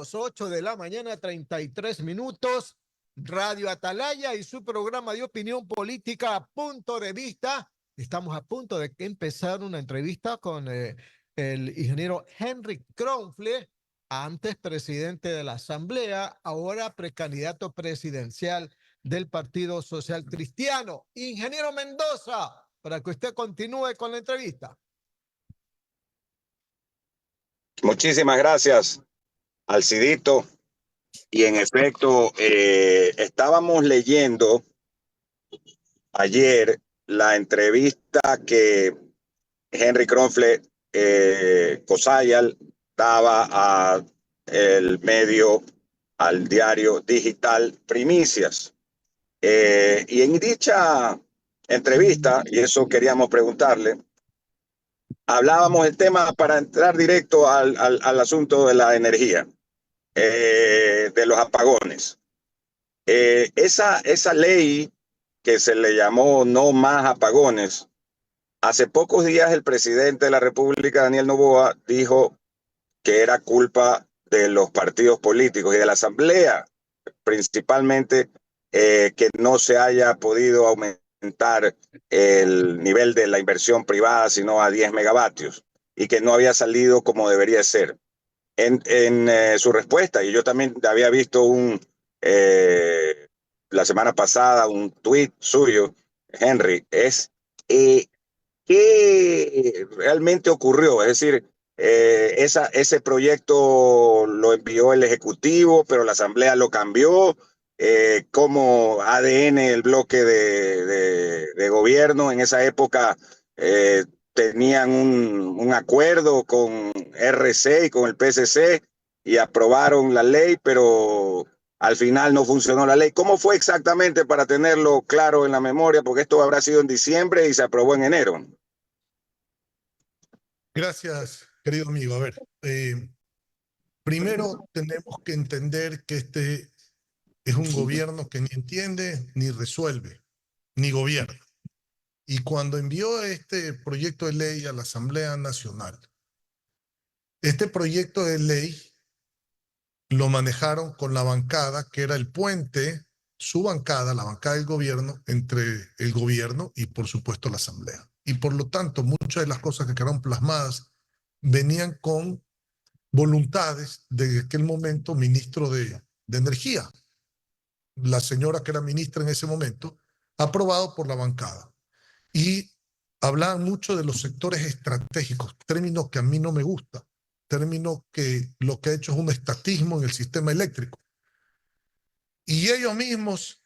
Bienvenidos, 8 de la mañana, 33 minutos, Radio Atalaya y su programa de opinión política, Punto de Vista. Estamos a punto de empezar una entrevista con el ingeniero Henry Kronfle, antes presidente de la Asamblea, ahora precandidato presidencial del Partido Social Cristiano. Ingeniero Mendoza, para que usted continúe con la entrevista. Muchísimas gracias, Alcidito. Y en efecto, estábamos leyendo ayer la entrevista que Henry Kronfle Cosayal daba a el medio, al diario digital Primicias. Y en dicha entrevista, y eso queríamos preguntarle, hablábamos el tema para entrar directo al asunto de la energía, de los apagones. Esa ley que se le llamó No Más Apagones, hace pocos días el presidente de la República, Daniel Noboa, dijo que era culpa de los partidos políticos y de la Asamblea, principalmente, que no se haya podido aumentar el nivel de la inversión privada sino a 10 megavatios y que no había salido como debería ser. En su respuesta, y yo también había visto la semana pasada un tuit suyo, Henry, es ¿qué realmente ocurrió? Es decir, ese proyecto lo envió el Ejecutivo, pero la Asamblea lo cambió. Como ADN, el bloque de gobierno en esa época, tenían un acuerdo con RC y con el PSC y aprobaron la ley, pero al final no funcionó la ley. ¿Cómo fue exactamente para tenerlo claro en la memoria? Porque esto habrá sido en diciembre y se aprobó en enero. Gracias, querido amigo. A ver, primero tenemos que entender que este es un gobierno que ni entiende ni resuelve, ni gobierna. Y cuando envió este proyecto de ley a la Asamblea Nacional, este proyecto de ley lo manejaron con la bancada, que era el puente, su bancada, la bancada del gobierno, entre el gobierno y, por supuesto, la Asamblea. Y por lo tanto, muchas de las cosas que quedaron plasmadas venían con voluntades de aquel momento ministro de Energía, la señora que era ministra en ese momento, aprobado por la bancada. Y hablaban mucho de los sectores estratégicos, términos que a mí no me gustan, términos que lo que ha hecho es un estatismo en el sistema eléctrico. Y ellos mismos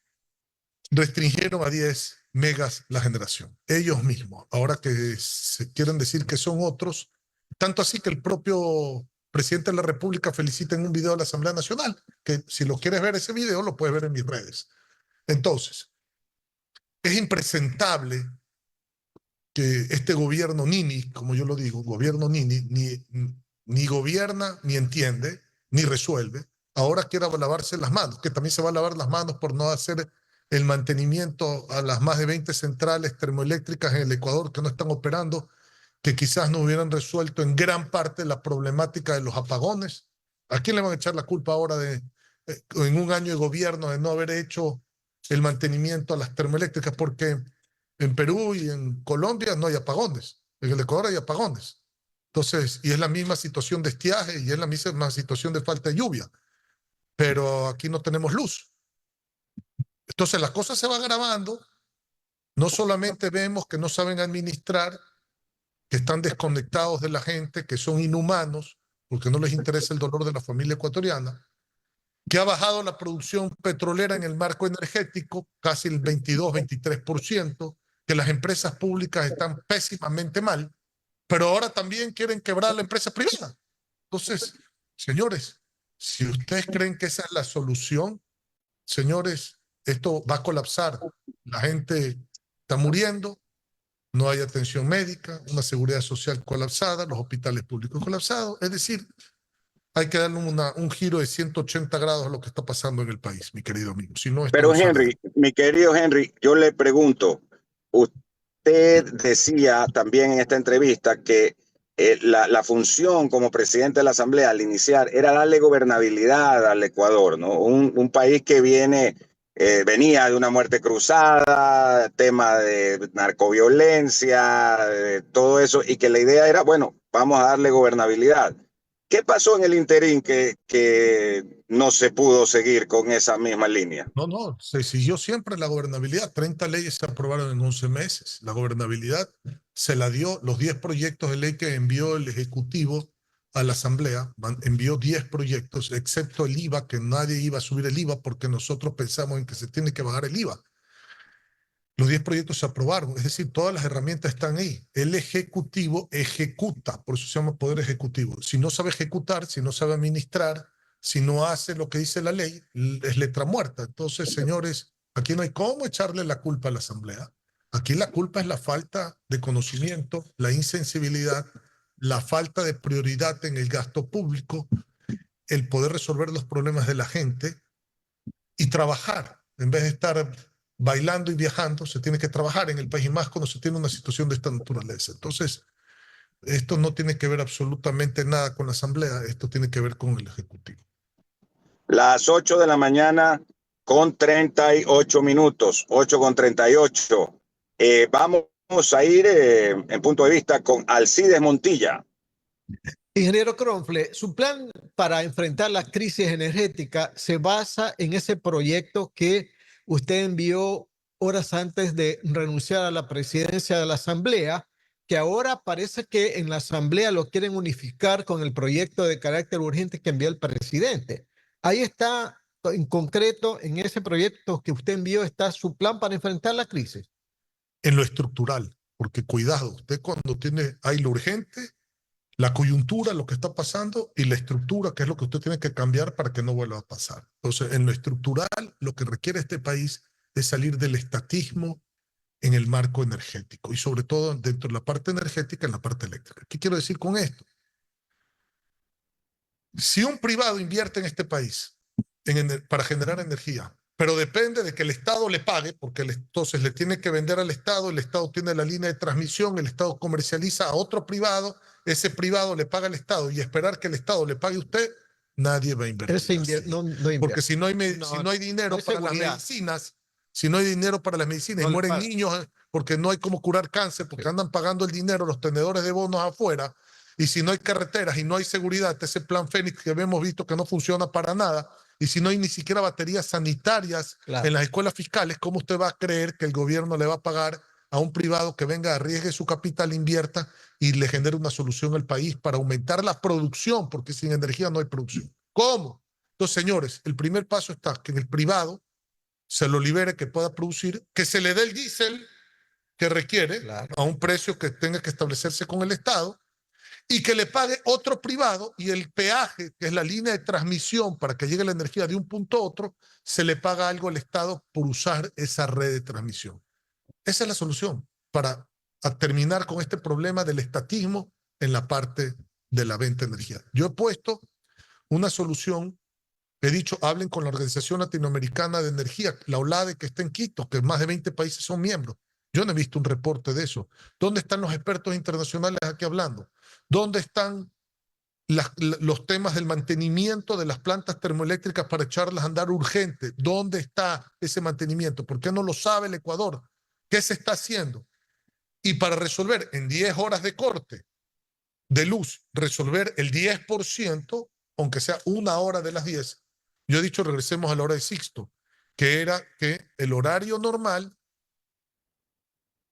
restringieron a 10 megas la generación, ellos mismos. Ahora que se quieren decir que son otros, tanto así que el propio presidente de la República felicita en un video de la Asamblea Nacional, que si lo quieres ver ese video, lo puedes ver en mis redes. Entonces, es impresentable que este gobierno Nini, como yo lo digo, gobierno Nini, ni gobierna, ni entiende, ni resuelve. Ahora quiere lavarse las manos, que también se va a lavar las manos por no hacer el mantenimiento a las más de 20 centrales termoeléctricas en el Ecuador que no están operando, que quizás no hubieran resuelto en gran parte la problemática de los apagones. ¿A quién le van a echar la culpa ahora en un año de gobierno de no haber hecho el mantenimiento a las termoeléctricas? Porque en Perú y en Colombia no hay apagones, en el Ecuador hay apagones. Entonces, y es la misma situación de estiaje y es la misma situación de falta de lluvia, pero aquí no tenemos luz. Entonces las cosas se van agravando, no solamente vemos que no saben administrar, que están desconectados de la gente, que son inhumanos, porque no les interesa el dolor de la familia ecuatoriana, que ha bajado la producción petrolera en el marco energético casi el 22-23%, que las empresas públicas están pésimamente mal, pero ahora también quieren quebrar la empresa privada. Entonces, señores, si ustedes creen que esa es la solución, señores, esto va a colapsar. La gente está muriendo, no hay atención médica, una seguridad social colapsada, los hospitales públicos colapsados. Es decir, hay que darle un giro de 180 grados a lo que está pasando en el país, mi querido amigo. Si no, Pero Henry, mi querido Henry, yo le pregunto, usted decía también en esta entrevista que la función como presidente de la Asamblea al iniciar era darle gobernabilidad al Ecuador, ¿no? Un país que venía de una muerte cruzada, tema de narcoviolencia, todo eso, y que la idea era, bueno, vamos a darle gobernabilidad. ¿Qué pasó en el interín que no se pudo seguir con esa misma línea? No, se siguió siempre la gobernabilidad. 30 leyes se aprobaron en 11 meses. La gobernabilidad se la dio los 10 proyectos de ley que envió el Ejecutivo a la Asamblea. Envió 10 proyectos, excepto el IVA, que nadie iba a subir el IVA porque nosotros pensamos en que se tiene que bajar el IVA. Los 10 proyectos se aprobaron, es decir, todas las herramientas están ahí. El Ejecutivo ejecuta, por eso se llama Poder Ejecutivo. Si no sabe ejecutar, si no sabe administrar, si no hace lo que dice la ley, es letra muerta. Entonces, señores, aquí no hay cómo echarle la culpa a la Asamblea. Aquí la culpa es la falta de conocimiento, la insensibilidad, la falta de prioridad en el gasto público, el poder resolver los problemas de la gente y trabajar. En vez de estar bailando y viajando, se tiene que trabajar en el país, y más cuando se tiene una situación de esta naturaleza. Entonces, esto no tiene que ver absolutamente nada con la Asamblea, esto tiene que ver con el Ejecutivo. Las 8 de la mañana con 38 minutos, 8:38. Vamos a ir en punto de vista con Alcides Montilla. Ingeniero Cronfle, su plan para enfrentar la crisis energética se basa en ese proyecto que usted envió horas antes de renunciar a la presidencia de la Asamblea, que ahora parece que en la Asamblea lo quieren unificar con el proyecto de carácter urgente que envió el presidente. Ahí está, en concreto, en ese proyecto que usted envió, está su plan para enfrentar la crisis. En lo estructural, porque cuidado, usted cuando hay lo urgente, la coyuntura, lo que está pasando, y la estructura, que es lo que usted tiene que cambiar para que no vuelva a pasar. Entonces, en lo estructural, lo que requiere este país es salir del estatismo en el marco energético, y sobre todo dentro de la parte energética, en la parte eléctrica. ¿Qué quiero decir con esto? Si un privado invierte en este país para generar energía, pero depende de que el Estado le pague, porque entonces le tiene que vender al Estado, el Estado tiene la línea de transmisión, el Estado comercializa a otro privado, ese privado le paga al Estado, y esperar que el Estado le pague a usted, nadie va a invertir así. No Porque si no hay dinero para las medicinas, si no hay dinero para las medicinas y mueren niños porque no hay cómo curar cáncer, porque andan pagando el dinero los tenedores de bonos afuera, y si no hay carreteras y no hay seguridad, ese plan Fénix que hemos visto que no funciona para nada, y si no hay ni siquiera baterías sanitarias en las escuelas fiscales, ¿cómo usted va a creer que el gobierno le va a pagar a un privado que venga, arriesgue su capital, invierta y le genere una solución al país para aumentar la producción? Porque sin energía no hay producción. ¿Cómo? Entonces, señores, el primer paso está que en el privado se lo libere, que pueda producir, que se le dé el diésel que requiere a un precio que tenga que establecerse con el Estado, y que le pague otro privado, y el peaje, que es la línea de transmisión para que llegue la energía de un punto a otro, se le paga algo al Estado por usar esa red de transmisión. Esa es la solución para terminar con este problema del estatismo en la parte de la venta de energía. Yo he puesto una solución, he dicho, hablen con la Organización Latinoamericana de Energía, la OLADE, que está en Quito, que más de 20 países son miembros. Yo no he visto un reporte de eso. ¿Dónde están los expertos internacionales aquí hablando? ¿Dónde están los temas del mantenimiento de las plantas termoeléctricas para echarlas a andar urgente? ¿Dónde está ese mantenimiento? ¿Por qué no lo sabe el Ecuador? ¿Qué se está haciendo? Y para resolver en 10 horas de corte de luz, resolver el 10%, aunque sea una hora de las 10, yo he dicho regresemos a la hora de Sixto, que era que el horario normal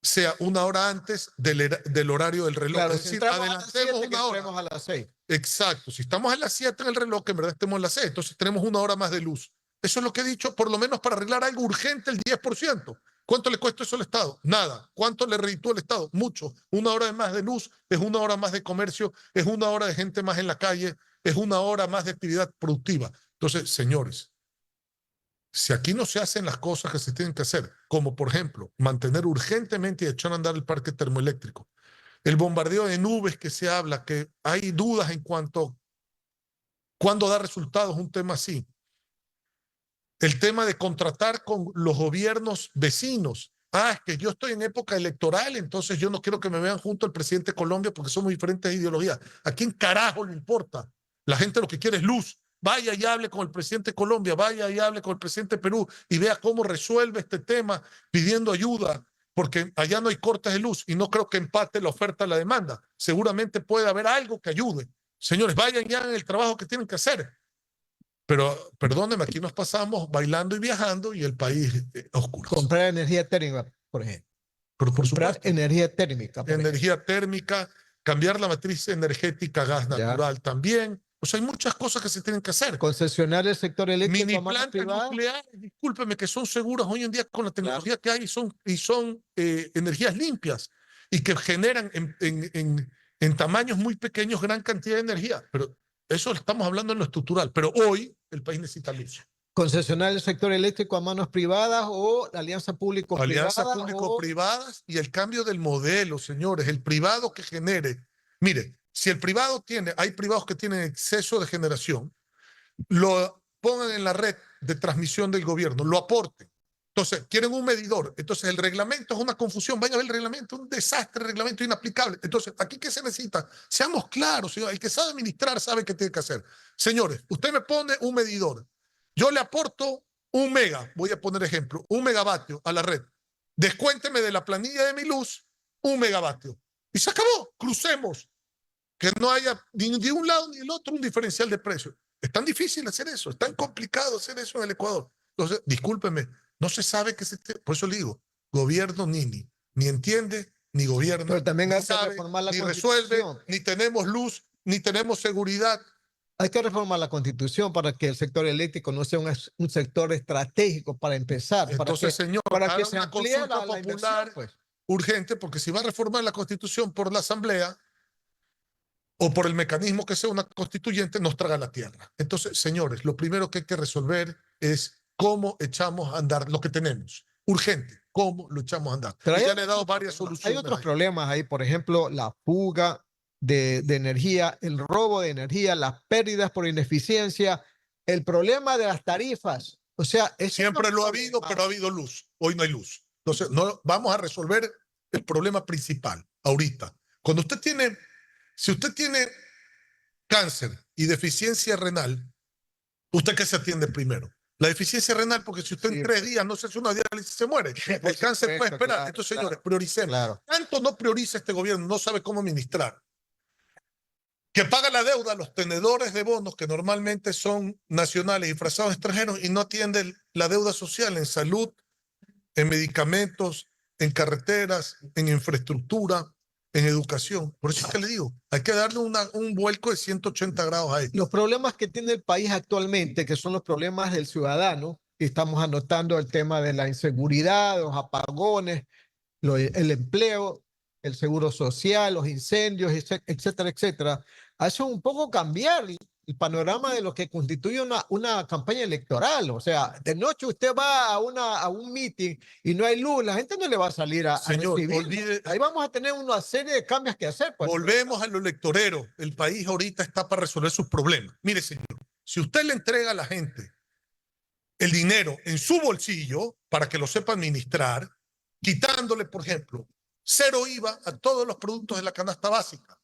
sea una hora antes del horario del reloj. Claro, es decir, adelantemos una hora. A las 6. Exacto. Si estamos a las 7 en el reloj, que en verdad estemos a las 6, entonces tenemos una hora más de luz. Eso es lo que he dicho, por lo menos para arreglar algo urgente, el 10%. ¿Cuánto le cuesta eso al Estado? Nada. ¿Cuánto le reditúa al Estado? Mucho. Una hora más de luz es una hora más de comercio, es una hora de gente más en la calle, es una hora más de actividad productiva. Entonces, señores, si aquí no se hacen las cosas que se tienen que hacer, como por ejemplo, mantener urgentemente y echar a andar el parque termoeléctrico, el bombardeo de nubes que se habla, que hay dudas en cuanto a cuándo da resultados un tema así, el tema de contratar con los gobiernos vecinos es que yo estoy en época electoral, entonces yo no quiero que me vean junto al presidente de Colombia porque somos diferentes ideologías. ¿A quién carajo le importa? La gente lo que quiere es luz. Vaya y hable con el presidente de Colombia, vaya y hable con el presidente de Perú y vea cómo resuelve este tema pidiendo ayuda, porque allá no hay cortes de luz y no creo que empate la oferta a la demanda. Seguramente puede haber algo que ayude. Señores, vayan ya en el trabajo que tienen que hacer. Pero perdónenme, aquí nos pasamos bailando y viajando y el país oscuro. Comprar energía térmica, por ejemplo. Pero por Comprar supuesto, energía térmica. energía térmica, cambiar la matriz energética a gas Ya. natural también. O sea, hay muchas cosas que se tienen que hacer. Concesionar el sector eléctrico Mini a manos plantas privadas. nucleares, discúlpeme, que son seguras hoy en día con la tecnología que hay y son energías limpias y que generan en tamaños muy pequeños gran cantidad de energía. Pero eso estamos hablando en lo estructural. Pero hoy el país necesita luz. Concesionar el sector eléctrico a manos privadas o alianza público-privada. Alianzas público-privadas y el cambio del modelo, señores. El privado que genere. Mire, si el privado hay privados que tienen exceso de generación, lo pongan en la red de transmisión del gobierno, lo aporten. Entonces, quieren un medidor. Entonces, el reglamento es una confusión. Vayan a ver el reglamento, un desastre, el reglamento inaplicable. Entonces, ¿aquí qué se necesita? Seamos claros, señor. El que sabe administrar sabe qué tiene que hacer. Señores, usted me pone un medidor. Yo le aporto 1 mega, voy a poner ejemplo, 1 megavatio a la red. Descuénteme de la planilla de mi luz 1 megavatio. Y se acabó. Crucemos. Que no haya ni de un lado ni del otro un diferencial de precio. Es tan difícil hacer eso, es tan complicado hacer eso en el Ecuador. Entonces, discúlpeme, no se sabe que se... Por eso le digo, gobierno ni entiende, ni gobierna, Pero también ni hay que sabe, reformar la ni resuelve, Constitución. ni tenemos luz, ni tenemos seguridad. Hay que reformar la Constitución para que el sector eléctrico no sea un sector estratégico para empezar. Entonces, señor, para haga que se una amplíe consulta la popular inversión, pues. urgente, porque si va a reformar la Constitución por la Asamblea o por el mecanismo que sea una constituyente, nos traga la tierra. Entonces, señores, lo primero que hay que resolver es cómo echamos a andar lo que tenemos. Urgente, cómo lo echamos a andar. Pero y ya le he dado varias hay soluciones. otros ahí. problemas ahí, por ejemplo, la fuga de energía, el robo de energía, las pérdidas por ineficiencia, el problema de las tarifas. O sea, siempre lo ha habido, pero ha habido luz. Hoy no hay luz. Entonces, no vamos a resolver el problema principal ahorita. Cuando usted tiene, si usted tiene cáncer y deficiencia renal, ¿usted qué se atiende primero? La deficiencia renal, porque si usted en 3 días no se hace una diálisis, se muere. El cáncer puede esperar. Claro, Entonces, señores, claro, prioricemos. claro. Tanto no prioriza este gobierno, no sabe cómo administrar, que paga la deuda a los tenedores de bonos que normalmente son nacionales disfrazados extranjeros y no atienden la deuda social en salud, en medicamentos, en carreteras, en infraestructura, en educación. Por eso es que le digo, hay que darle un vuelco de 180 grados a esto. Los problemas que tiene el país actualmente, que son los problemas del ciudadano, y estamos anotando el tema de la inseguridad, los apagones, el empleo, el seguro social, los incendios, etcétera, etcétera, hace un poco cambiar el panorama de lo que constituye una campaña electoral. O sea, de noche usted va a un meeting y no hay luz, la gente no le va a salir a Señor, recibir. Ahí vamos a tener una serie de cambios que hacer. Pues. Volvemos a lo electorero. El país ahorita está para resolver sus problemas. Mire, señor, si usted le entrega a la gente el dinero en su bolsillo para que lo sepa administrar, quitándole, por ejemplo, 0 IVA a todos los productos de la canasta básica,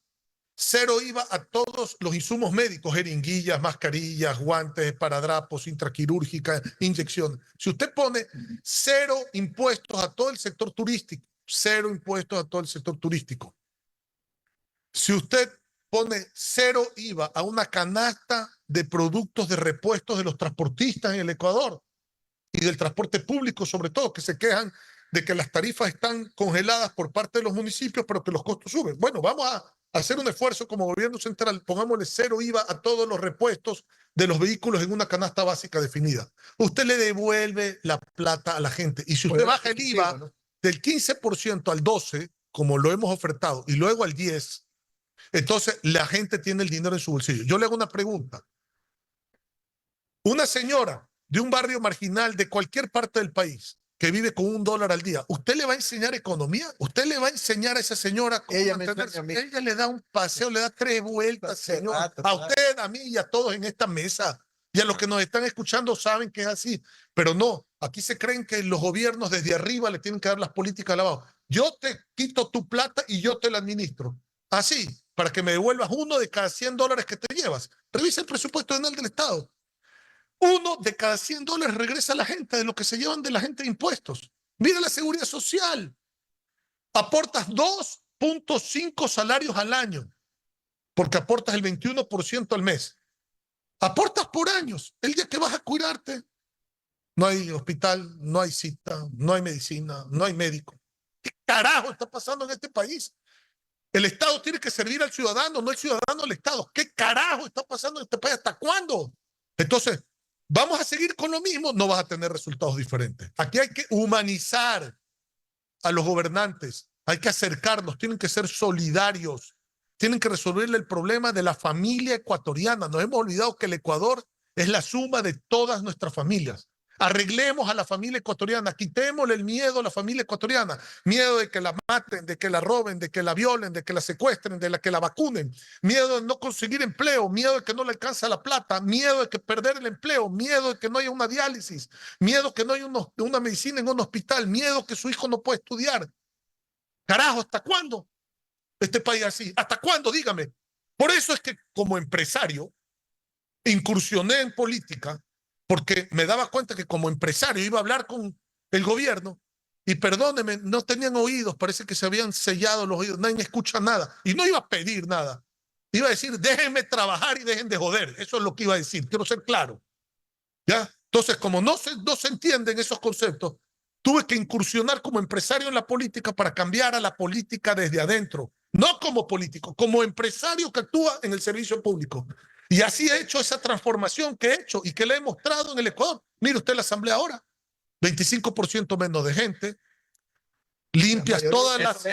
0 IVA a todos los insumos médicos, jeringuillas, mascarillas, guantes, esparadrapos, intraquirúrgicas, inyecciones. Si usted pone 0 impuestos a todo el sector turístico, 0 impuestos a todo el sector turístico. Si usted pone 0 IVA a una canasta de productos de repuestos de los transportistas en el Ecuador y del transporte público, sobre todo, que se quejan de que las tarifas están congeladas por parte de los municipios, pero que los costos suben. Bueno, vamos a hacer un esfuerzo como gobierno central, pongámosle 0 IVA a todos los repuestos de los vehículos en una canasta básica definida. Usted le devuelve la plata a la gente. Y si usted baja el IVA del 15% al 12%, como lo hemos ofertado, y luego al 10%, entonces la gente tiene el dinero en su bolsillo. Yo le hago una pregunta. Una señora de un barrio marginal de cualquier parte del país que vive con $1 al día, ¿usted le va a enseñar economía? ¿Usted le va a enseñar a esa señora cómo mantenerse? Ella le da un paseo, le da 3 vueltas, señor. A usted, a mí y a todos en esta mesa. Y a los que nos están escuchando saben que es así. Pero no, Aquí se creen que los gobiernos desde arriba le tienen que dar las políticas de lavado. Yo te quito tu plata y yo te la administro. Así, para que me devuelvas uno de cada $100 que te llevas. Revisa el presupuesto anual del Estado. Uno de cada $100 regresa a la gente de lo que se llevan de la gente de impuestos. Mira la seguridad social. Aportas 2.5 salarios al año, porque aportas el 21% al mes. Aportas por años. El día que vas a cuidarte, no hay hospital, no hay cita, no hay medicina, no hay médico. ¿Qué carajo está pasando en este país? El Estado tiene que servir al ciudadano, no el ciudadano al Estado. ¿Qué carajo está pasando en este país? ¿Hasta cuándo? Entonces, ¿vamos a seguir con lo mismo? No vas a tener resultados diferentes. Aquí hay que humanizar a los gobernantes. Hay que acercarnos, tienen que ser solidarios. Tienen que resolverle el problema de la familia ecuatoriana. Nos hemos olvidado que el Ecuador es la suma de todas nuestras familias. Arreglemos a la familia ecuatoriana, quitémosle el miedo a la familia ecuatoriana, miedo de que la maten, de que la roben, de que la violen, de que la secuestren, de que la vacunen, miedo de no conseguir empleo, miedo de que no le alcanza la plata, miedo de que perder el empleo, miedo de que no haya una diálisis, miedo de que no haya una medicina en un hospital, miedo de que su hijo no pueda estudiar. Carajo, ¿hasta cuándo este país así? ¿Hasta cuándo? Dígame. Por eso es que como empresario incursioné en política, porque me daba cuenta que como empresario iba a hablar con el gobierno y perdóneme, no tenían oídos, parece que se habían sellado los oídos, nadie escucha nada y no iba a pedir nada. Iba a decir, déjenme trabajar y dejen de joder. Eso es lo que iba a decir, quiero ser claro. ¿Ya? Entonces, como no se entienden esos conceptos, tuve que incursionar como empresario en la política para cambiar a la política desde adentro. No como político, como empresario que actúa en el servicio público. Y así he hecho esa transformación que he hecho y que le he mostrado en el Ecuador. Mire usted la asamblea ahora, 25% menos de gente, limpias todas las...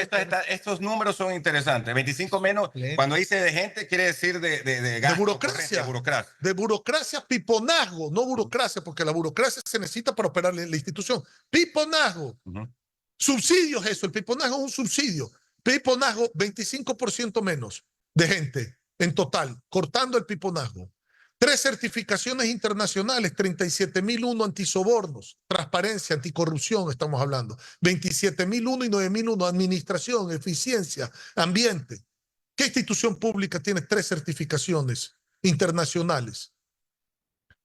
Estos números son interesantes. 25 menos, cuando dice de gente, quiere decir de gasto, burocracia. De burocracia, piponazgo, no burocracia, porque la burocracia se necesita para operar la institución. Piponazgo. Subsidios, eso, el piponazgo es un subsidio. Piponazgo, 25% menos de gente en total, cortando el piponazgo. 3 certificaciones internacionales, 37.001 antisobornos, transparencia, anticorrupción, estamos hablando. 27.001 y 9.001, administración, eficiencia, ambiente. ¿Qué institución pública tiene 3 certificaciones internacionales?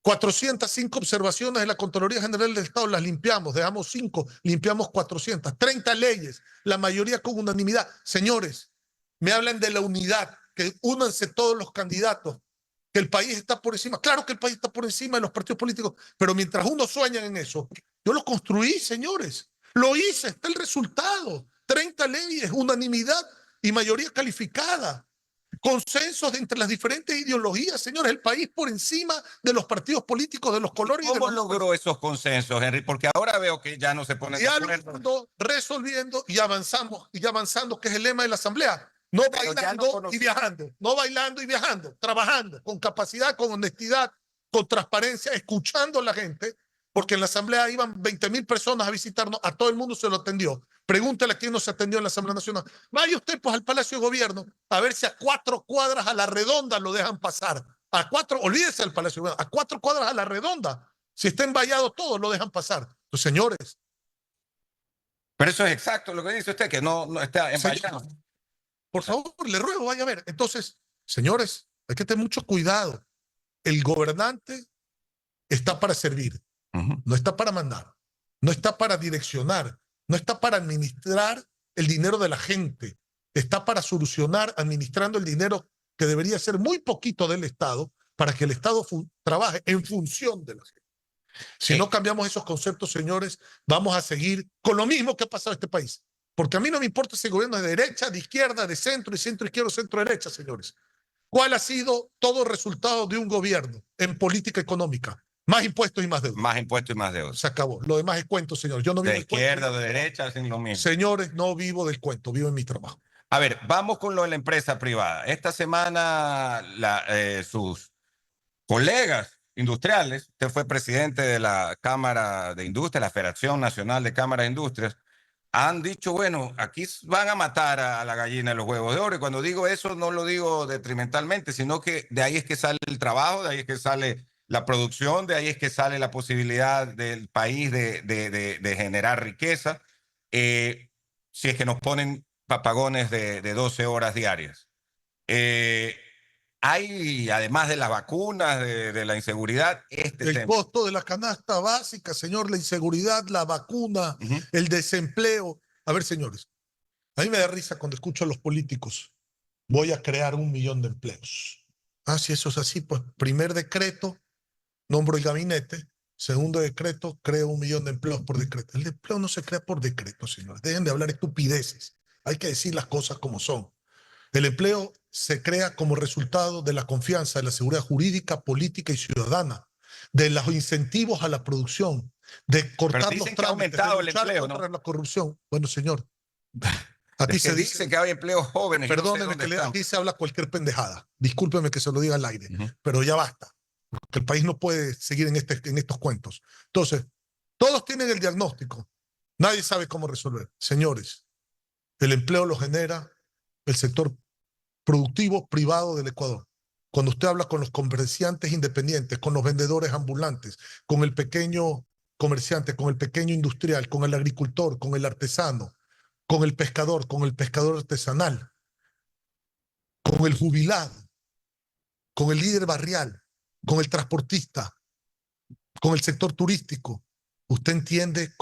405 observaciones de la Contraloría General del Estado, las limpiamos, dejamos 5, limpiamos 400. 30 leyes, la mayoría con unanimidad. Señores, me hablan de la unidad, que únanse todos los candidatos, que el país está por encima. Claro que el país está por encima de los partidos políticos, pero mientras unos sueñan en eso, yo lo construí, señores. Lo hice, está el resultado. 30 leyes, unanimidad y mayoría calificada. Consensos entre las diferentes ideologías, señores. El país por encima de los partidos políticos, de los colores. ¿Cómo logró esos consensos, Henry? Porque ahora veo que ya no se pone de acuerdo. Resolviendo y avanzando, que es el lema de la Asamblea. No bailando y viajando, no bailando y viajando, trabajando con capacidad, con honestidad, con transparencia, escuchando a la gente, porque en la Asamblea iban 20.000 personas a visitarnos, a todo el mundo se lo atendió. Pregúntele a quién nos atendió en la Asamblea Nacional. Vaya usted pues al Palacio de Gobierno a ver si a 4 cuadras a la redonda lo dejan pasar. Olvídese del Palacio de Gobierno, a 4 cuadras a la redonda, si está envallado todo, lo dejan pasar. Entonces, señores. Pero eso es exacto lo que dice usted, que no está envallado. Por favor, le ruego, vaya a ver. Entonces, señores, hay que tener mucho cuidado. El gobernante está para servir, no está para mandar, no está para direccionar, no está para administrar el dinero de la gente, está para solucionar administrando el dinero que debería ser muy poquito del Estado para que el Estado trabaje en función de la gente. Si no cambiamos esos conceptos, señores, vamos a seguir con lo mismo que ha pasado en este país. Porque a mí no me importa si el gobierno es de derecha, de izquierda, de centro y centro izquierdo, centro derecha, señores. ¿Cuál ha sido todo el resultado de un gobierno en política económica? Más impuestos y más deuda. Más impuestos y más deuda. Se acabó. Lo demás es cuento, señores. Yo no vivo de izquierda, de derecha, hacen lo mismo. Señores, no vivo del cuento, vivo en mi trabajo. A ver, vamos con lo de la empresa privada. Esta semana sus colegas industriales, usted fue presidente de la Cámara de Industria, la Federación Nacional de Cámaras de Industrias, han dicho, bueno, aquí van a matar a la gallina de los huevos de oro. Y cuando digo eso, no lo digo detrimentalmente, sino que de ahí es que sale el trabajo, de ahí es que sale la producción, de ahí es que sale la posibilidad del país de generar riqueza, si es que nos ponen papagones de 12 horas diarias. Hay, además de las vacunas, de la inseguridad, este El tema. costo de la canasta básica, señor, la inseguridad, la vacuna, el desempleo. A ver, señores, a mí me da risa cuando escucho a los políticos. Voy a crear 1 millón de empleos. Ah, si eso es así, pues primer decreto, nombro el gabinete. Segundo decreto, creo 1 millón de empleos por decreto. El empleo no se crea por decreto, señores. Dejen de hablar estupideces. Hay que decir las cosas como son. El empleo se crea como resultado de la confianza, de la seguridad jurídica, política y ciudadana, de los incentivos a la producción, de cortar los dicen que ha trámites, aumentado de el luchar empleo, contra ¿no? la corrupción. Bueno, señor, aquí Es que se dicen dice, que hay empleos jóvenes. Yo no sé perdóneme dónde que están. aquí se habla cualquier pendejada. Discúlpeme que se lo diga al aire, pero ya basta. Que el país no puede seguir en estos cuentos. Entonces, todos tienen el diagnóstico. Nadie sabe cómo resolver. Señores, el empleo lo genera el sector productivo privado del Ecuador. Cuando usted habla con los comerciantes independientes, con los vendedores ambulantes, con el pequeño comerciante, con el pequeño industrial, con el agricultor, con el artesano, con el pescador artesanal, con el jubilado, con el líder barrial, con el transportista, con el sector turístico, usted entiende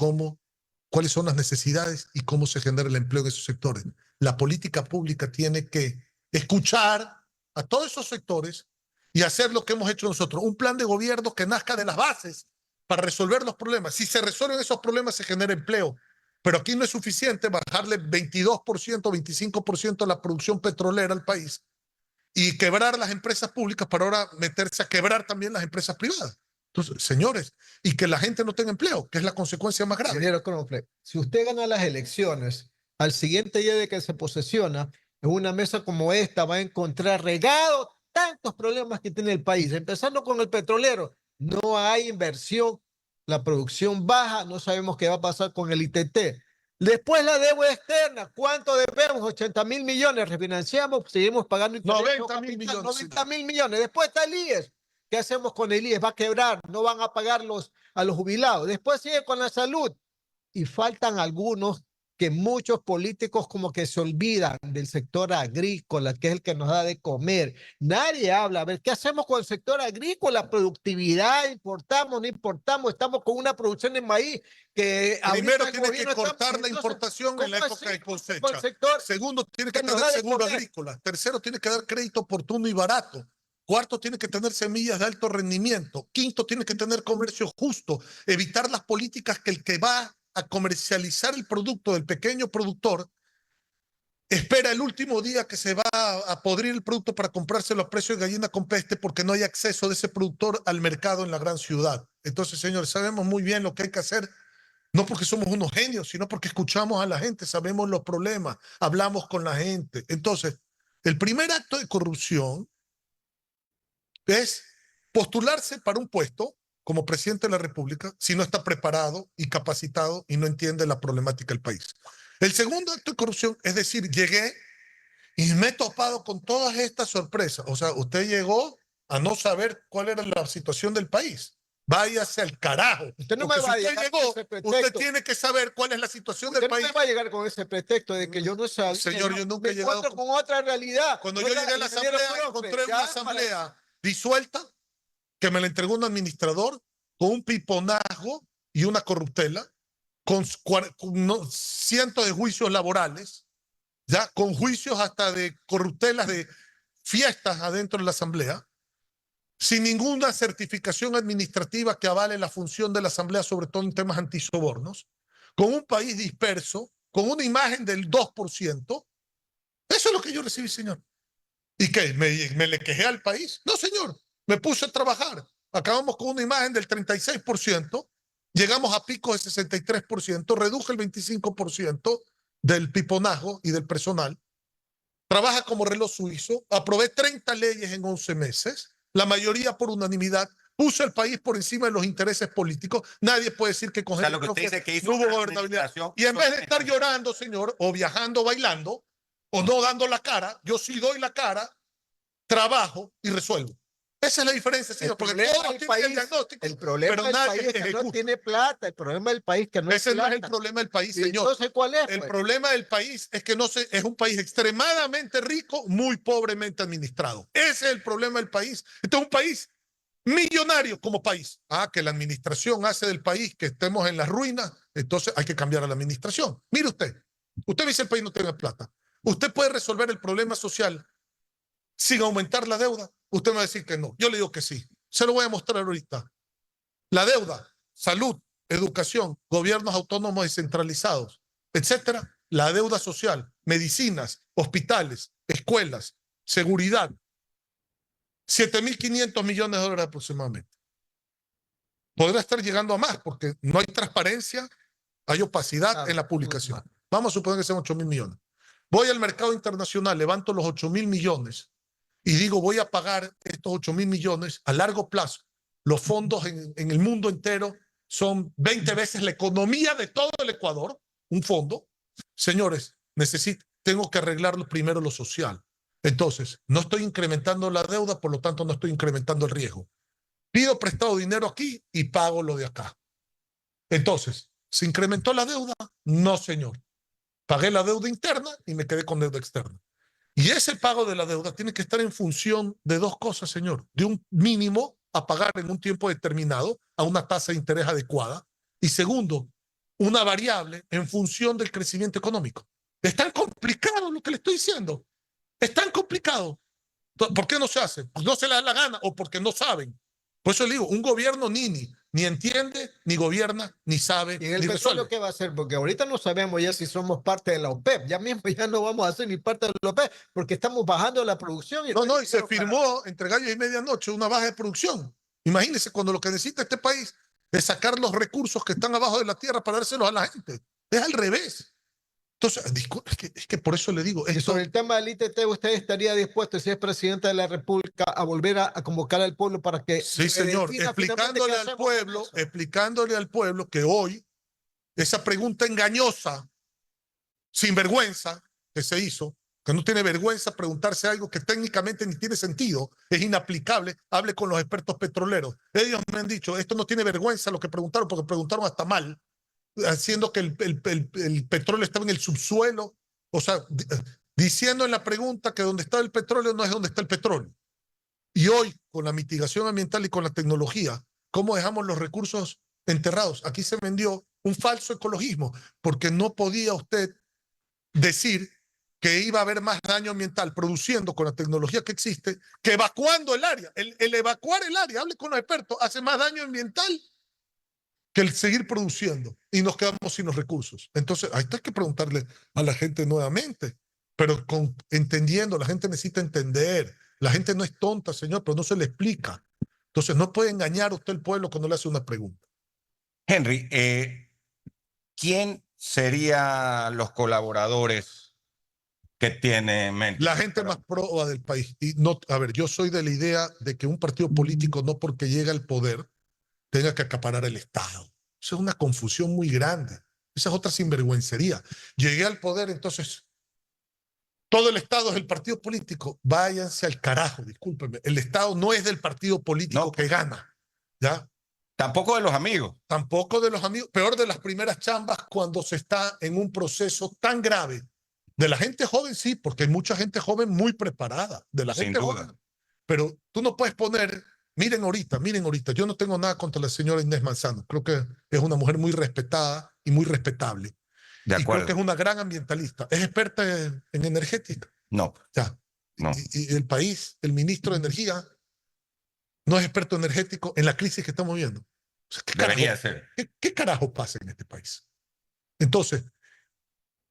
cuáles son las necesidades y cómo se genera el empleo en esos sectores. La política pública tiene que escuchar a todos esos sectores y hacer lo que hemos hecho nosotros, un plan de gobierno que nazca de las bases para resolver los problemas. Si se resuelven esos problemas, se genera empleo. Pero aquí no es suficiente bajarle 22%, 25% a la producción petrolera al país y quebrar las empresas públicas para ahora meterse a quebrar también las empresas privadas. Entonces, señores, y que la gente no tenga empleo, que es la consecuencia más grave. Ingeniero Cronfle, si usted gana las elecciones, al siguiente día de que se posesiona, en una mesa como esta va a encontrar regado tantos problemas que tiene el país, empezando con el petrolero. No hay inversión, la producción baja, no sabemos qué va a pasar con el ITT. Después la deuda externa, ¿cuánto debemos? 80.000 millones, refinanciamos, seguimos pagando intereses. 90.000 millones. 90.000 millones. Después está el IES. ¿Qué hacemos con el IES? Va a quebrar, no van a pagar a los jubilados. Después sigue con la salud. Y faltan algunos que muchos políticos como que se olvidan del sector agrícola, que es el que nos da de comer. Nadie habla. A ver, ¿qué hacemos con el sector agrícola? Productividad, importamos, no importamos. Estamos con una producción de maíz que primero tiene que cortar la importación en la época de cosecha. Segundo, tiene que tener seguro agrícola. Tercero, tiene que dar crédito oportuno y barato. Cuarto, tiene que tener semillas de alto rendimiento. Quinto, tiene que tener comercio justo. Evitar las políticas que el que va a comercializar el producto del pequeño productor espera el último día que se va a podrir el producto para comprárselo a precio de gallina con peste porque no hay acceso de ese productor al mercado en la gran ciudad. Entonces, señores, sabemos muy bien lo que hay que hacer, no porque somos unos genios, sino porque escuchamos a la gente, sabemos los problemas, hablamos con la gente. Entonces, el primer acto de corrupción es postularse para un puesto como presidente de la República si no está preparado y capacitado y no entiende la problemática del país. El segundo acto de corrupción es decir, llegué y me he topado con todas estas sorpresas. O sea, usted llegó a no saber cuál era la situación del país. Váyase al carajo. Usted no porque me va si a usted llegar llegó, con ese pretexto. usted tiene que saber cuál es la situación del país. Usted no me va a llegar con ese pretexto de que yo no sabía. Señor, yo nunca he llegado con otra realidad. Cuando yo llegué a la asamblea, encontré una asamblea disuelta que me la entregó un administrador con un piponajo y una corruptela, con cientos de juicios laborales, ya con juicios hasta de corruptelas de fiestas adentro de la asamblea, sin ninguna certificación administrativa que avale la función de la asamblea, sobre todo en temas antisobornos, con un país disperso, con una imagen del 2%. Eso es lo que yo recibí, señor. ¿Y qué? ¿Me le quejé al país? No, señor. Me puse a trabajar. Acabamos con una imagen del 36%, llegamos a picos de 63%, reduje el 25% del piponajo y del personal. Trabaja como reloj suizo, aprobé 30 leyes en 11 meses, la mayoría por unanimidad, puso el país por encima de los intereses políticos. Nadie puede decir que con lo que usted dice que hizo no hubo gobernabilidad. Y en vez de estar llorando, señor, o viajando, bailando, o no dando la cara, yo sí doy la cara, trabajo y resuelvo. Esa es la diferencia, señor, porque problema todos del tienen país- el diagnóstico, El problema pero del nadie país es que no ejecuta. tiene plata. El problema del país es que no es Ese no es el plata. problema del país, ¿Y señor. entonces cuál es? El Pues? problema del país es que no se, es un país extremadamente rico, muy pobremente administrado. Ese es el problema del país. Este es un país millonario como país. Que la administración hace del país que estemos en la ruina, entonces hay que cambiar a la administración. Mire usted me dice el país no tiene plata. ¿Usted puede resolver el problema social sin aumentar la deuda? Usted me va a decir que no. Yo le digo que sí. Se lo voy a mostrar ahorita. La deuda, salud, educación, gobiernos autónomos descentralizados, etcétera. La deuda social, medicinas, hospitales, escuelas, seguridad. 7.500 millones de dólares aproximadamente. Podrá estar llegando a más porque no hay transparencia, hay opacidad en la publicación. Vamos a suponer que sean 8.000 millones. Voy al mercado internacional, levanto los 8.000 millones y digo, voy a pagar estos 8.000 millones a largo plazo. Los fondos en el mundo entero son 20 veces la economía de todo el Ecuador, un fondo. Señores, tengo que arreglarlo primero lo social. Entonces, no estoy incrementando la deuda, por lo tanto no estoy incrementando el riesgo. Pido prestado dinero aquí y pago lo de acá. Entonces, ¿se incrementó la deuda? No, señor. Pagué la deuda interna y me quedé con deuda externa. Y ese pago de la deuda tiene que estar en función de dos cosas, señor. De un mínimo a pagar en un tiempo determinado a una tasa de interés adecuada. Y segundo, una variable en función del crecimiento económico. Es tan complicado lo que le estoy diciendo. Es tan complicado. ¿Por qué no se hace? Pues no se le da la gana o porque no saben. Por eso le digo, un gobierno ni entiende, ni gobierna, ni sabe, ¿Y en el ni petróleo resuelve. qué va a hacer? Porque ahorita no sabemos ya si somos parte de la OPEP. Ya mismo ya no vamos a ser ni parte de la OPEP porque estamos bajando la producción. No, y se firmó entre gallo y medianoche una baja de producción. Imagínense cuando lo que necesita este país es sacar los recursos que están abajo de la tierra para dárselos a la gente. Es al revés. Entonces, disculpe, es que por eso le digo. Y sobre el tema del ITT, ¿usted estaría dispuesto, si es presidente de la República, a volver a convocar al pueblo para que Sí, señor, redefina finalmente qué hacemos con eso? explicándole al pueblo que hoy esa pregunta engañosa, sin vergüenza que se hizo, que no tiene vergüenza preguntarse algo que técnicamente ni tiene sentido, es inaplicable, hable con los expertos petroleros. Ellos me han dicho, esto no tiene vergüenza lo que preguntaron, porque preguntaron hasta mal, haciendo que el petróleo estaba en el subsuelo, o sea, diciendo en la pregunta que donde está el petróleo no es donde está el petróleo. Y hoy, con la mitigación ambiental y con la tecnología, ¿cómo dejamos los recursos enterrados? Aquí se vendió un falso ecologismo, porque no podía usted decir que iba a haber más daño ambiental produciendo con la tecnología que existe que evacuando el área. El evacuar el área, hable con los expertos, hace más daño ambiental que el seguir produciendo y nos quedamos sin los recursos. Entonces, ahí hay que preguntarle a la gente nuevamente, pero entendiendo, la gente necesita entender. La gente no es tonta, señor, pero no se le explica. Entonces, no puede engañar usted al pueblo cuando le hace una pregunta. Henry, ¿quién serían los colaboradores que tiene en mente? La gente más proba del país. Y no, a ver, yo soy de la idea de que un partido político no porque llega al poder tenga que acaparar el Estado. Eso es una confusión muy grande. Esa es otra sinvergüencería. Llegué al poder, entonces todo el Estado es el partido político. Váyanse al carajo, discúlpenme. El Estado no es del partido político que gana, ¿ya? Tampoco de los amigos. Tampoco de los amigos. Peor de las primeras chambas cuando se está en un proceso tan grave. De la gente joven, sí, porque hay mucha gente joven muy preparada. De la gente joven. Pero tú no puedes poner... Miren ahorita, yo no tengo nada contra la señora Inés Manzano. Creo que es una mujer muy respetada y muy respetable. De acuerdo. Y creo que es una gran ambientalista. ¿Es experta en energética? No. Ya. No. Y el país, el ministro de Energía, no es experto energético en la crisis que estamos viendo. O sea, Debería ser. ¿Qué carajo pasa en este país? Entonces,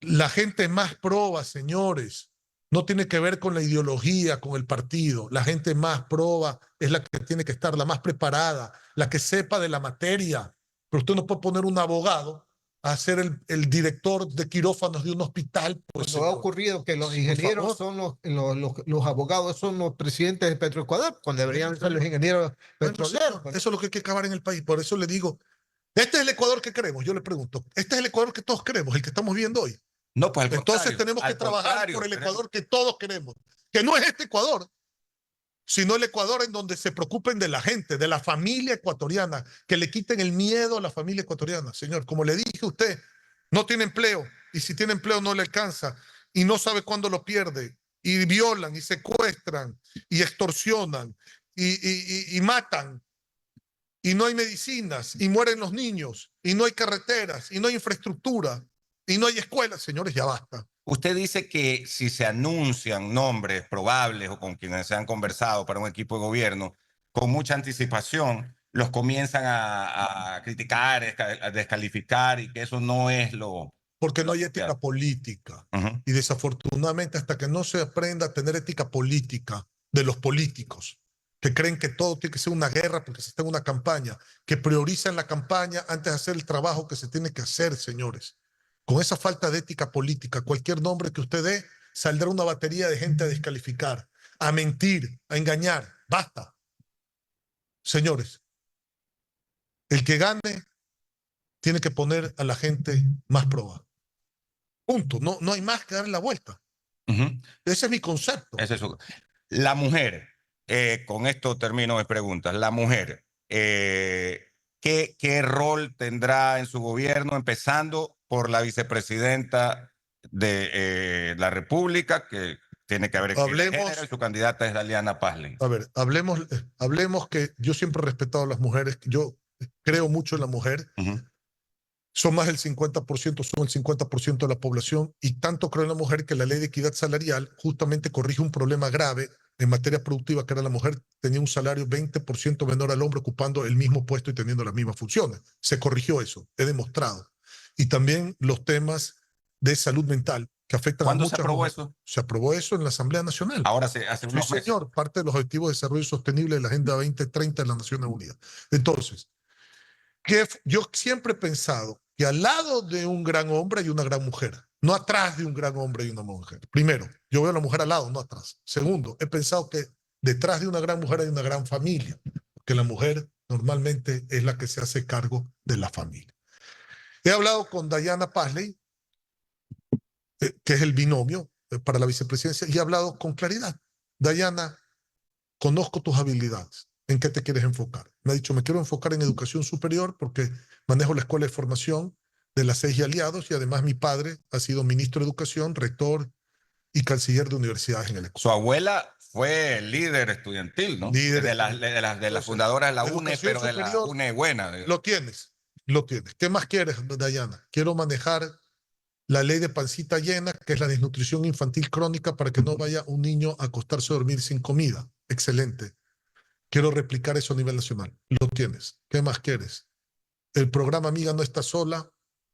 la gente más proba, señores, no tiene que ver con la ideología, con el partido. La gente más proba es la que tiene que estar, la más preparada, la que sepa de la materia. Pero usted no puede poner un abogado a ser el director de quirófanos de un hospital. Pues, no ha ocurrido que los ingenieros son los abogados, son los presidentes de Petroecuador, cuando deberían ser los ingenieros petroleros. Eso es lo que hay que acabar en el país. Por eso le digo, este es el Ecuador que queremos. Yo le pregunto, este es el Ecuador que todos queremos, el que estamos viendo hoy. No, pues entonces tenemos que trabajar por el Ecuador que todos queremos, que no es este Ecuador. sino el Ecuador en donde se preocupen de la gente, de la familia ecuatoriana, que le quiten el miedo a la familia ecuatoriana. Señor, como le dije a usted, no tiene empleo, y si tiene empleo no le alcanza, y no sabe cuándo lo pierde, y violan, y secuestran, y extorsionan, y matan, y no hay medicinas, y mueren los niños, y no hay carreteras, y no hay infraestructura, y no hay escuelas. Señores, ya basta. Usted dice que si se anuncian nombres probables o con quienes se han conversado para un equipo de gobierno, con mucha anticipación, los comienzan a criticar, a descalificar, y que eso no es lo... Porque no hay ética política. Uh-huh. Y desafortunadamente, hasta que no se aprenda a tener ética política de los políticos, que creen que todo tiene que ser una guerra porque se está en una campaña, que priorizan la campaña antes de hacer el trabajo que se tiene que hacer, señores. Con esa falta de ética política, cualquier nombre que usted dé, saldrá una batería de gente a descalificar, a mentir, a engañar. Basta. Señores, el que gane tiene que poner a la gente más probada. Punto. No, no hay más que darle la vuelta. Uh-huh. Ese es mi concepto. Ese es su... La mujer, con esto termino mis preguntas. La mujer, ¿qué rol tendrá en su gobierno, empezando por la vicepresidenta de la República, que tiene que haber Hablemos, y su candidata es Daliana Pazlin? A ver, hablemos que yo siempre he respetado a las mujeres, yo creo mucho en la mujer. Uh-huh. Son más del 50%, son el 50% de la población, y tanto creo en la mujer que la ley de equidad salarial justamente corrige un problema grave en materia productiva, que era la mujer tenía un salario 20% menor al hombre ocupando el mismo puesto y teniendo las mismas funciones. Se corrigió eso, he demostrado. Y también los temas de salud mental que afectan a muchas mujeres. ¿Cuándo se aprobó eso? Se aprobó eso en la Asamblea Nacional. Ahora se hace unos meses. Señor, parte de los Objetivos de Desarrollo Sostenible de la Agenda 2030 de las Naciones Unidas. Entonces, yo siempre he pensado que al lado de un gran hombre hay una gran mujer, no atrás de un gran hombre hay una mujer. Primero, yo veo a la mujer al lado, no atrás. Segundo, he pensado que detrás de una gran mujer hay una gran familia, porque la mujer normalmente es la que se hace cargo de la familia. He hablado con Daliana Pazlin, que es el binomio para la vicepresidencia, y he hablado con claridad. Daliana, conozco tus habilidades. ¿En qué te quieres enfocar? Me ha dicho, me quiero enfocar en educación superior porque manejo la escuela de formación de la CES y aliados, y además mi padre ha sido ministro de Educación, rector y canciller de universidades en el Ecuador. Su abuela fue líder estudiantil, ¿no? Líder de las fundadoras de la UNE, pero de la UNE buena. Lo tienes. ¿Qué más quieres, Daliana? Quiero manejar la ley de pancita llena, que es la desnutrición infantil crónica, para que no vaya un niño a acostarse a dormir sin comida. Excelente. Quiero replicar eso a nivel nacional. Lo tienes. ¿Qué más quieres? El programa Amiga No Está Sola,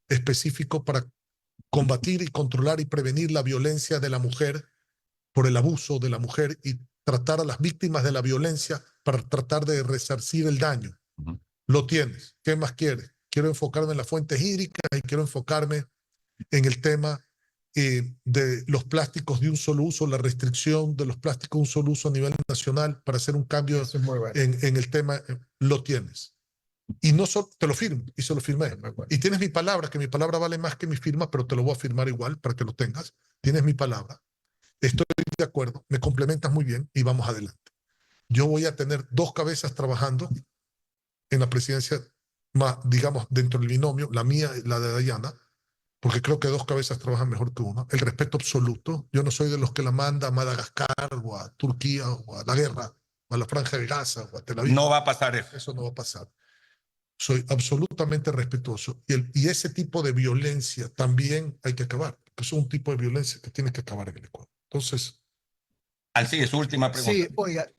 específico para combatir y controlar y prevenir la violencia de la mujer, por el abuso de la mujer, y tratar a las víctimas de la violencia para tratar de resarcir el daño. Uh-huh. Lo tienes. ¿Qué más quieres? Quiero enfocarme en las fuentes hídricas y quiero enfocarme en el tema de los plásticos de un solo uso, la restricción de los plásticos de un solo uso a nivel nacional para hacer un cambio en el tema. Lo tienes. Y no te lo firmo, y se lo firmé. Y tienes mi palabra, que mi palabra vale más que mi firma, pero te lo voy a firmar igual para que lo tengas. Tienes mi palabra. Estoy de acuerdo, me complementas muy bien y vamos adelante. Yo voy a tener dos cabezas trabajando en la presidencia, más, digamos, dentro del binomio, la mía y la de Daliana, porque creo que dos cabezas trabajan mejor que una. El respeto absoluto. Yo no soy de los que la manda a Madagascar o a Turquía o a la guerra o a la Franja de Gaza o a Tel Aviv. No va a pasar eso. Eso no va a pasar. Soy absolutamente respetuoso. Y ese tipo de violencia también hay que acabar. Es un tipo de violencia que tiene que acabar en el Ecuador. Entonces... Alcide, su última pregunta. Sí, oiga,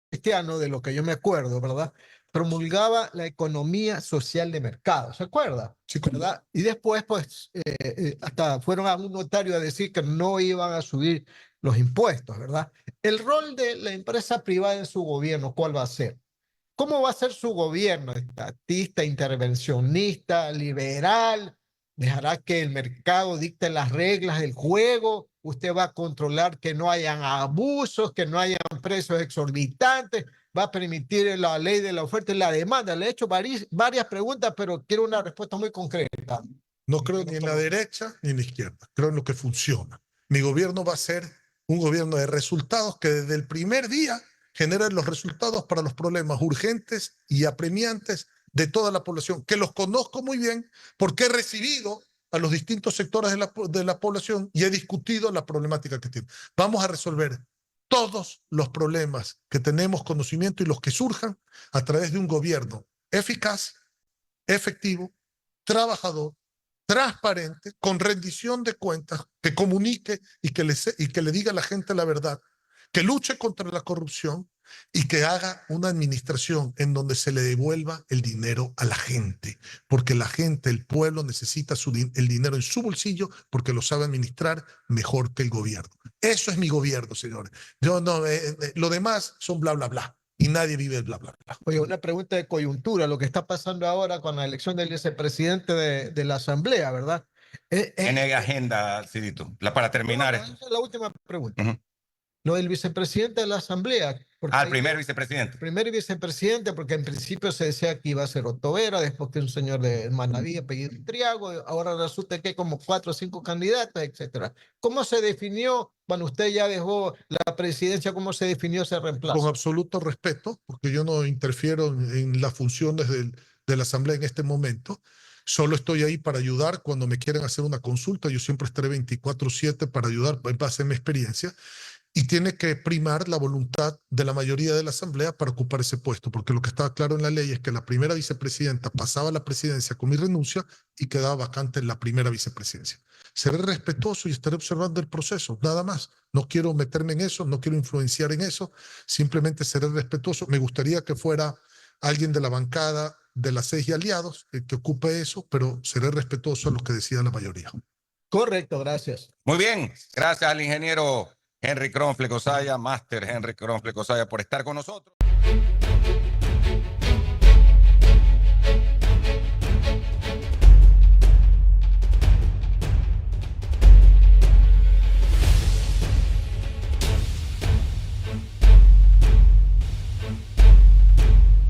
cristiano, de lo que yo me acuerdo, ¿verdad? Promulgaba la economía social de mercado, ¿se acuerda? Sí, ¿verdad? Y después, pues, hasta fueron a un notario a decir que no iban a subir los impuestos, ¿verdad? El rol de la empresa privada en su gobierno, ¿cuál va a ser? ¿Cómo va a ser su gobierno? ¿Estatista, intervencionista, liberal? ¿Dejará que el mercado dicte las reglas del juego? ¿Usted va a controlar que no hayan abusos, que no hayan precios exorbitantes? ¿Va a permitir la ley de la oferta y la demanda? Le he hecho varias preguntas, pero quiero una respuesta muy concreta. No creo ni en la derecha ni en la izquierda. Creo en lo que funciona. Mi gobierno va a ser un gobierno de resultados que desde el primer día genere los resultados para los problemas urgentes y apremiantes de toda la población, que los conozco muy bien porque he recibido a los distintos sectores de la población y he discutido la problemática que tienen. Vamos a resolver todos los problemas que tenemos conocimiento y los que surjan a través de un gobierno eficaz, efectivo, trabajador, transparente, con rendición de cuentas, que comunique y que le diga a la gente la verdad, que luche contra la corrupción y que haga una administración en donde se le devuelva el dinero a la gente, porque la gente, el pueblo necesita el dinero en su bolsillo porque lo sabe administrar mejor que el gobierno. Eso es mi gobierno, señores. Yo no, lo demás son bla, bla, bla. Y nadie vive el bla, bla, bla. Oye, una pregunta de coyuntura, lo que está pasando ahora con la elección del vicepresidente de la Asamblea, ¿verdad? Tiene agenda, Cidito, para terminar. Esa es la última pregunta. Ujú. Lo del vicepresidente de la Asamblea. El primer vicepresidente. Primer vicepresidente, porque en principio se decía que iba a ser Otto Vera, después que un señor de Manaví, apellido Triago, ahora resulta que hay como 4 o 5 candidatas, etcétera. ¿Cómo se definió, cuando usted ya dejó la presidencia, cómo se definió ese reemplazo? Con absoluto respeto, porque yo no interfiero en las funciones de la Asamblea en este momento. Solo estoy ahí para ayudar cuando me quieren hacer una consulta. Yo siempre estaré 24/7 para ayudar en base a mi experiencia. Y tiene que primar la voluntad de la mayoría de la Asamblea para ocupar ese puesto, porque lo que estaba claro en la ley es que la primera vicepresidenta pasaba a la presidencia con mi renuncia y quedaba vacante en la primera vicepresidencia. Seré respetuoso y estaré observando el proceso, nada más. No quiero meterme en eso, no quiero influenciar en eso, simplemente seré respetuoso. Me gustaría que fuera alguien de la bancada de las 6 y aliados que ocupe eso, pero seré respetuoso a lo que decida la mayoría. Correcto, gracias. Muy bien, gracias al ingeniero Henry Kronfleck Osaya, máster Henry Kronfleck Osaya, por estar con nosotros.